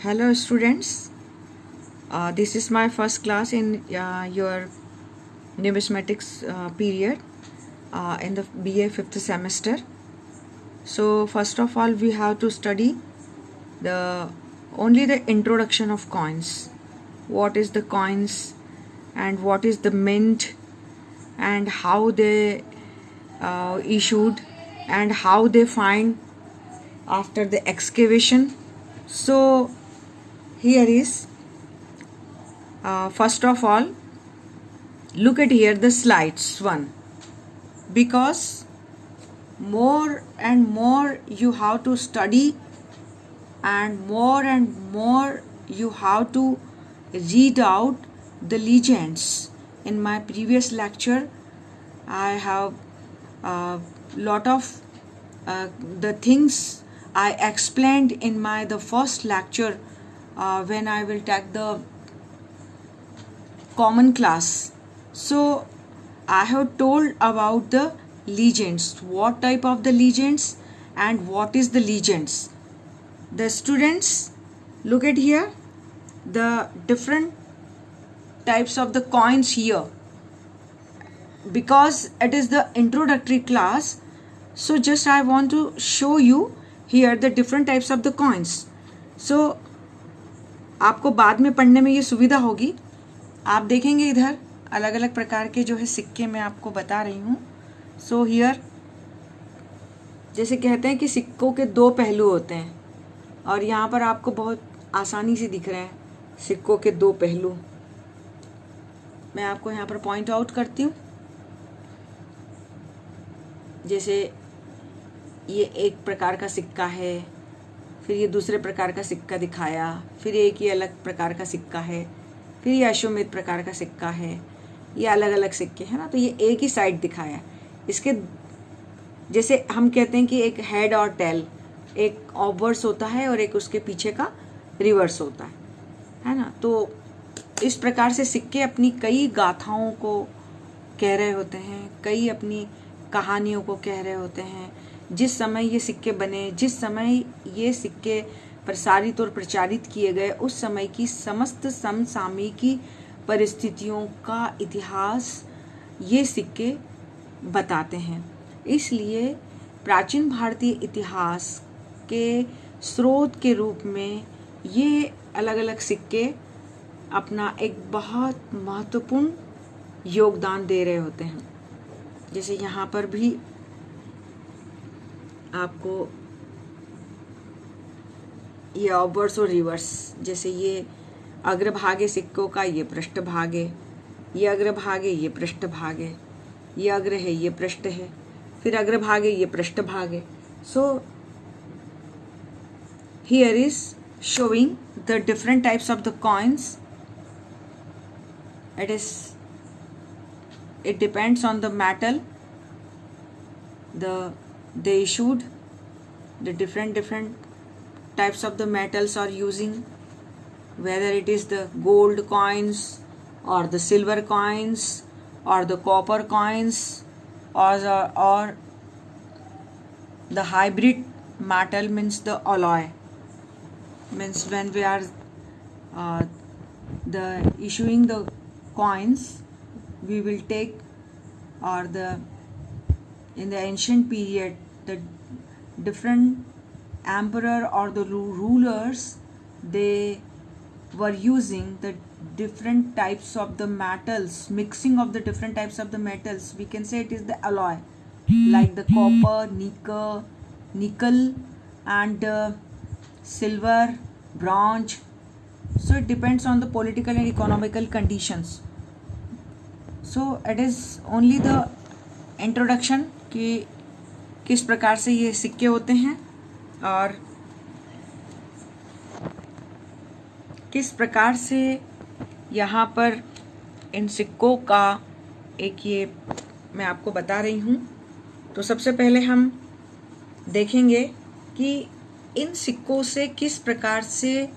Hello students, this is my first class in your numismatics period in the BA 5th semester. So first of all we have to study only the introduction of coins. What is the coins and what is the mint and how they issued and how they find after the excavation. So here is first of all look at here the slides one, because more and more you have to study and more you have to read out the legends. In my previous lecture I have lot of the things I explained in the first lecture when I will take the common class. So I have told about the legends, what type of the legends and what is the legends. The students look at here the different types of the coins here, because it is the introductory class. So just I want to show you here the different types of the coins. So आपको बाद में पढ़ने में ये सुविधा होगी. आप देखेंगे इधर अलग अलग प्रकार के जो है सिक्के मैं आपको बता रही हूँ. सो हियर जैसे कहते हैं कि सिक्कों के दो पहलू होते हैं, और यहाँ पर आपको बहुत आसानी से दिख रहे हैं सिक्कों के दो पहलू. मैं आपको यहाँ पर पॉइंट आउट करती हूँ. जैसे ये एक प्रकार का सिक्का है, फिर ये दूसरे प्रकार का सिक्का दिखाया, फिर एक ये अलग प्रकार का सिक्का है, फिर ये अश्वमेध प्रकार का सिक्का है. ये अलग अलग सिक्के हैं ना, तो ये एक ही साइड दिखाया. इसके जैसे हम कहते हैं कि एक हेड और टेल, एक ऑबवर्ड्स होता है और एक उसके पीछे का रिवर्स होता है ना. तो इस प्रकार से सिक्के अपनी कई गाथाओं को कह रहे होते हैं, कई अपनी कहानियों को कह रहे होते हैं. जिस समय ये सिक्के बने, जिस समय ये सिक्के प्रसारित और प्रचारित किए गए, उस समय की समस्त समसामयिकी परिस्थितियों का इतिहास ये सिक्के बताते हैं. इसलिए प्राचीन भारतीय इतिहास के स्रोत के रूप में ये अलग अलग सिक्के अपना एक बहुत महत्वपूर्ण योगदान दे रहे होते हैं. जैसे यहाँ पर भी आपको ये ऑबवर्ड्स और रिवर्स, जैसे ये अग्रभाग है सिक्कों का, ये पृष्ठभाग है, ये अग्रभाग है, ये पृष्ठभाग है, ये अग्र है, ये पृष्ठ है, फिर अग्रभाग है, ये पृष्ठभाग है. So here is showing the different types of the coins. It depends on the metal they issued. The different types of the metals are using, whether it is the gold coins or the silver coins or the copper coins or the hybrid metal, means the alloy, means when we are the issuing the coins, we will take, or in the ancient period the different emperor or the rulers, they were using the different types of the metals, mixing of the different types of the metals. We can say it is the alloy, like the copper, nickel and silver, bronze. So it depends on the political and economical conditions. So it is only the introduction कि किस प्रकार से ये सिक्के होते हैं और किस प्रकार से यहाँ पर इन सिक्कों का एक ये मैं आपको बता रही हूँ. तो सबसे पहले हम देखेंगे कि इन सिक्कों से किस प्रकार से,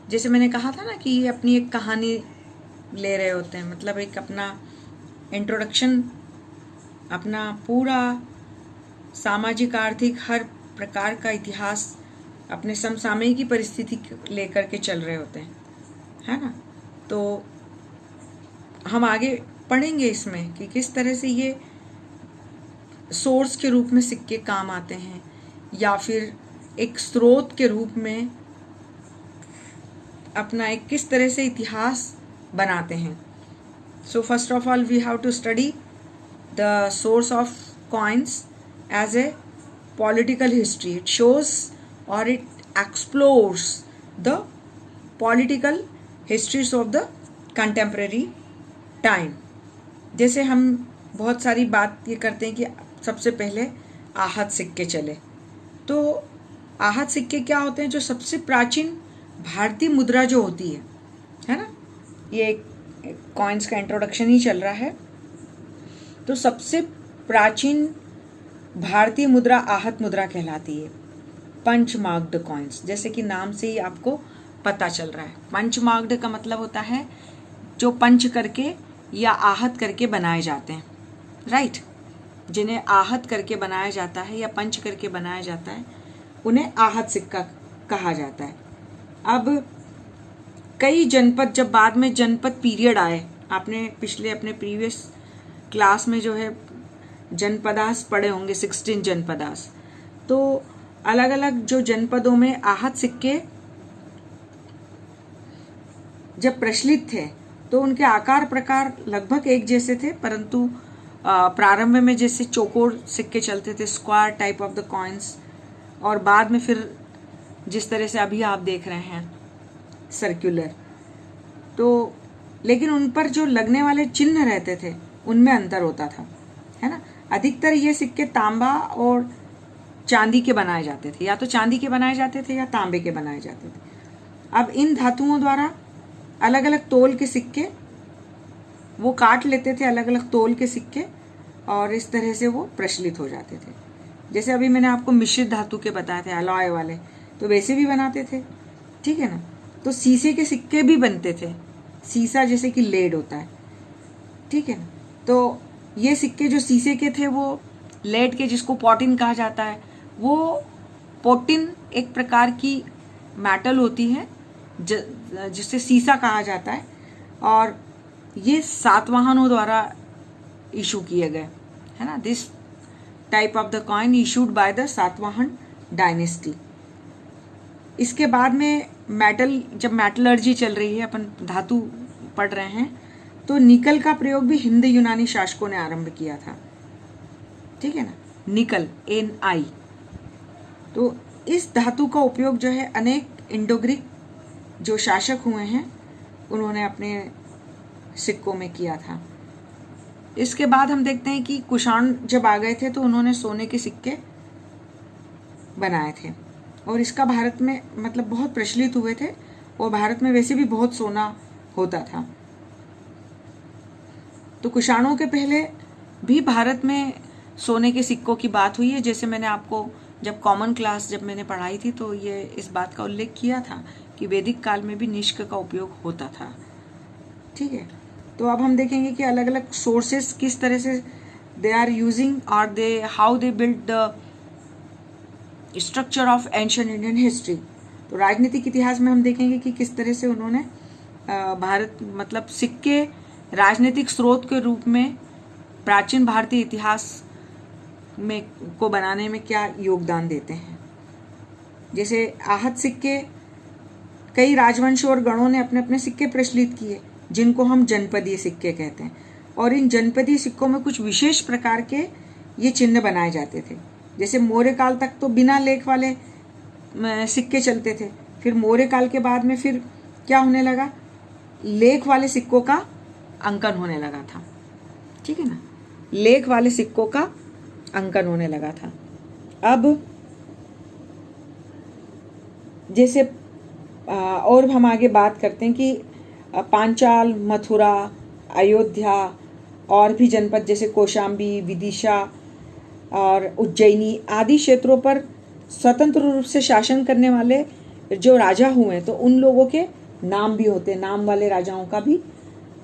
जैसे मैंने कहा था ना कि ये अपनी एक कहानी ले रहे होते हैं, मतलब एक अपना इंट्रोडक्शन, अपना पूरा सामाजिक आर्थिक हर प्रकार का इतिहास अपने समसामयिक की परिस्थिति लेकर के चल रहे होते हैं, है ना। तो हम आगे पढ़ेंगे इसमें कि किस तरह से ये सोर्स के रूप में सिक्के काम आते हैं या फिर एक स्रोत के रूप में अपना एक किस तरह से इतिहास बनाते हैं। So first of all we have to study the source of coins as a political history. It shows or it explores the political histories of the contemporary time. जैसे हम बहुत सारी बात ये करते हैं कि सबसे पहले आहत सिक्के चले, तो आहत सिक्के क्या होते हैं? जो सबसे प्राचीन भारतीय मुद्रा जो होती है ना, ये कॉइन्स का इंट्रोडक्शन ही चल रहा है। तो सबसे प्राचीन भारतीय मुद्रा आहत मुद्रा कहलाती है, पंच मार्क्ड कॉइन्स। जैसे कि नाम से ही आपको पता चल रहा है, पंच मार्क्ड का मतलब होता है जो पंच करके या आहत करके बनाए जाते हैं, राइट। जिन्हें आहत करके बनाया जाता है या पंच करके बनाया जाता है उन्हें आहत सिक्का कहा जाता है। अब कई जनपद, जब बाद में जनपद पीरियड आए, आपने पिछले अपने प्रीवियस क्लास में जो है जनपदास पढ़े होंगे, 16 जनपदास। तो अलग अलग जो जनपदों में आहत सिक्के जब प्रचलित थे तो उनके आकार प्रकार लगभग एक जैसे थे, परंतु प्रारंभ में जैसे चौकोर सिक्के चलते थे, square type of the coins, और बाद में फिर जिस तरह से अभी आप देख रहे हैं सर्कुलर। तो लेकिन उन पर जो लगने वाले चिन्ह रहते थे उनमें अंतर होता था, है ना। अधिकतर ये सिक्के तांबा और चांदी के बनाए जाते थे, या तो चांदी के बनाए जाते थे या तांबे के बनाए जाते थे। अब इन धातुओं द्वारा अलग अलग तोल के सिक्के वो काट लेते थे, अलग अलग तोल के सिक्के, और इस तरह से वो प्रचलित हो जाते थे। जैसे अभी मैंने आपको मिश्रित धातु के बताए थे, अलॉय वाले, तो वैसे भी बनाते थे, ठीक है ना। तो शीशे के सिक्के भी बनते थे, शीशा जैसे कि लेड होता है, ठीक है ना। तो ये सिक्के जो शीशे के थे वो लेड के, जिसको पोटिन कहा जाता है, वो पोटिन एक प्रकार की मेटल होती है जिससे शीशा कहा जाता है, और ये सातवाहनों द्वारा इशू किए गए, है ना। This type of the coin issued by the Satavahana dynasty. इसके बाद में मेटल, जब मेटलर्जी चल रही है, अपन धातु पढ़ रहे हैं, तो निकल का प्रयोग भी हिंद यूनानी शासकों ने आरंभ किया था, ठीक है ना, निकल Ni। तो इस धातु का उपयोग जो है अनेक इंडो ग्रीक जो शासक हुए हैं उन्होंने अपने सिक्कों में किया था। इसके बाद हम देखते हैं कि कुषाण जब आ गए थे तो उन्होंने सोने के सिक्के बनाए थे, और इसका भारत में मतलब बहुत प्रचलित हुए थे, और भारत में वैसे भी बहुत सोना होता था। तो कुषाणों के पहले भी भारत में सोने के सिक्कों की बात हुई है। जैसे मैंने आपको जब कॉमन क्लास जब मैंने पढ़ाई थी तो ये इस बात का उल्लेख किया था कि वैदिक काल में भी निष्क का उपयोग होता था, ठीक है। तो अब हम देखेंगे कि अलग अलग सोर्सेस किस तरह से दे आर यूजिंग और they how they build the structure of ancient Indian history. तो राजनीतिक इतिहास में हम देखेंगे कि किस तरह से उन्होंने भारत मतलब सिक्के राजनीतिक स्रोत के रूप में प्राचीन भारतीय इतिहास में को बनाने में क्या योगदान देते हैं। जैसे आहत सिक्के, कई राजवंशों और गणों ने अपने अपने सिक्के प्रचलित किए जिनको हम जनपदीय सिक्के कहते हैं, और इन जनपदीय सिक्कों में कुछ विशेष प्रकार के ये चिन्ह बनाए जाते थे। जैसे मौर्य काल तक तो बिना लेख वाले सिक्के चलते थे, फिर मौर्य काल के बाद में फिर क्या होने लगा, लेख वाले सिक्कों का अंकन होने लगा था, ठीक है ना, लेख वाले सिक्कों का अंकन होने लगा था। अब जैसे और हम आगे बात करते हैं कि पांचाल, मथुरा, अयोध्या और भी जनपद जैसे कौशाम्बी, विदिशा और उज्जैनी आदि क्षेत्रों पर स्वतंत्र रूप से शासन करने वाले जो राजा हुए तो उन लोगों के नाम भी होते हैं, नाम वाले राजाओं का भी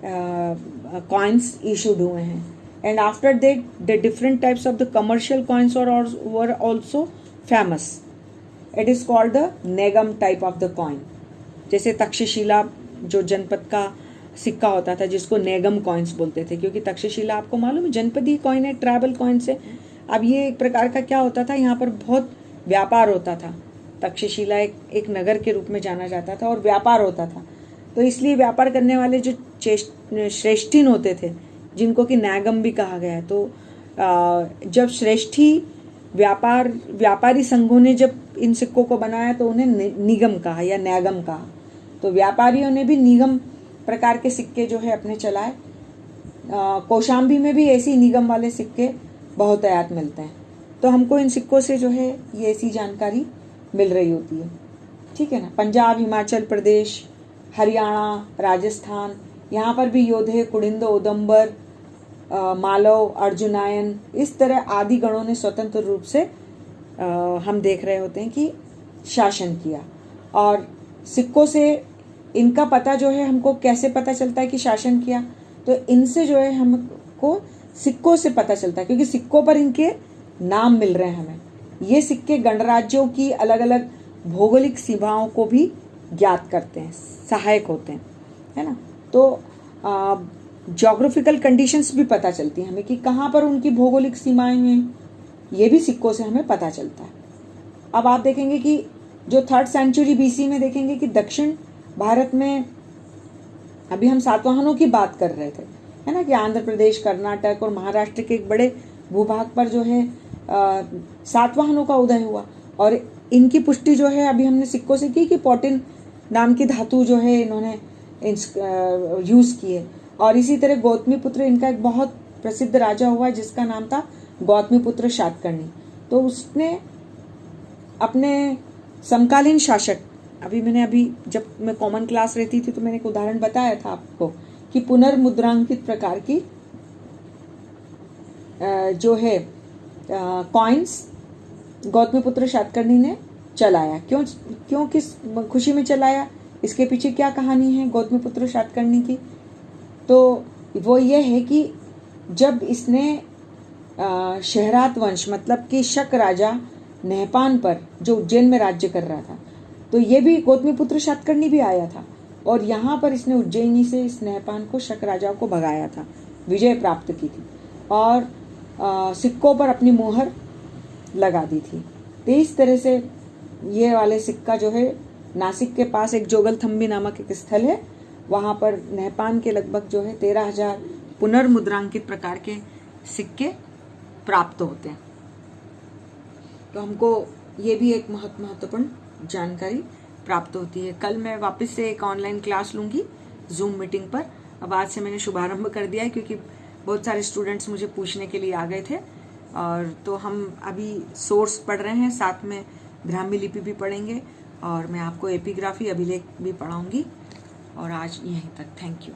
कॉइन्स इशूड हुए हैं। And after that the different types of the commercial coins were also famous. It is called the Negama type of the coin. जैसे तक्षशिला जो जनपद का सिक्का होता था जिसको नेगम कॉइन्स बोलते थे, क्योंकि तक्षशिला आपको मालूम है जनपदी कॉइन है, ट्राइबल कॉइन से। अब ये एक प्रकार का क्या होता था, यहाँ पर बहुत व्यापार होता था। तक्षशिला एक नगर के रूप में जाना जाता था और व्यापार होता था, तो इसलिए व्यापार करने वाले जो श्रेष्ठीन होते थे जिनको कि नागम भी कहा गया है, तो जब श्रेष्ठी व्यापारी संघों ने जब इन सिक्कों को बनाया तो उन्हें निगम कहा या नागम कहा। तो व्यापारियों ने भी निगम प्रकार के सिक्के जो है अपने चलाए। कौशाम्बी में भी ऐसी निगम वाले सिक्के बहुतायत मिलते हैं। तो हमको इन सिक्कों से जो है ये ऐसी जानकारी मिल रही होती है, ठीक है ना। पंजाब, हिमाचल प्रदेश, हरियाणा, राजस्थान, यहाँ पर भी योधे, कुड़िंद, उदम्बर, मालव, अर्जुनायन, इस तरह आदि गणों ने स्वतंत्र रूप से हम देख रहे होते हैं कि शासन किया। और सिक्कों से इनका पता जो है हमको कैसे पता चलता है कि शासन किया, तो इनसे जो है हमको सिक्कों से पता चलता है, क्योंकि सिक्कों पर इनके नाम मिल रहे हैं हमें। ये सिक्के गणराज्यों की अलग अलग भौगोलिक सीमाओं को भी ज्ञात करते हैं, सहायक होते हैं, है ना। तो ज्योग्राफिकल कंडीशंस भी पता चलती हैं हमें कि कहाँ पर उनकी भौगोलिक सीमाएं हैं, ये भी सिक्कों से हमें पता चलता है। अब आप देखेंगे कि जो 3rd सेंचुरी BC में देखेंगे कि दक्षिण भारत में, अभी हम सातवाहनों की बात कर रहे थे, है ना, कि आंध्र प्रदेश, कर्नाटक और महाराष्ट्र के एक बड़े भूभाग पर जो है सातवाहनों का उदय हुआ। और इनकी पुष्टि जो है अभी हमने सिक्कों से की कि पोटिन नाम की धातु जो है इन्होंने यूज़ की है। और इसी तरह गौतमीपुत्र, इनका एक बहुत प्रसिद्ध राजा हुआ जिसका नाम था गौतमीपुत्र शातकर्णी। तो उसने अपने समकालीन शासक, अभी जब मैं कॉमन क्लास रहती थी तो मैंने एक उदाहरण बताया था आपको कि पुनर्मुद्रांकित प्रकार की जो है कॉइन्स गौतमीपुत्र शातकर्णी ने चलाया। क्यों किस खुशी में चलाया, इसके पीछे क्या कहानी है गौतमीपुत्र शातकर्णी की? तो वो ये है कि जब इसने शहरात वंश, मतलब कि शक राजा नहपान पर, जो उज्जैन में राज्य कर रहा था, तो ये भी गौतमीपुत्र शातकर्णी भी आया था और यहाँ पर इसने उज्जैनी से इस नहपान को, शक राजा को भगाया था, विजय प्राप्त की थी और सिक्कों पर अपनी मोहर लगा दी थी। तो इस तरह से ये वाले सिक्का जो है, नासिक के पास एक जोगलथम्बी नामक एक स्थल है, वहाँ पर नहपान के लगभग जो है 13,000 पुनर्मुद्रांकित प्रकार के सिक्के प्राप्त होते हैं। तो हमको ये भी एक महत्वपूर्ण जानकारी प्राप्त होती है। कल मैं वापस से एक ऑनलाइन क्लास लूँगी जूम मीटिंग पर। अब आज से मैंने शुभारंभ कर दिया है क्योंकि बहुत सारे स्टूडेंट्स मुझे पूछने के लिए आ गए थे। और तो हम अभी सोर्स पढ़ रहे हैं, साथ में ब्राह्मी लिपि भी पढ़ेंगे और मैं आपको एपिग्राफी, अभिलेख भी पढ़ाऊँगी। और आज यहीं तक, थैंक यू।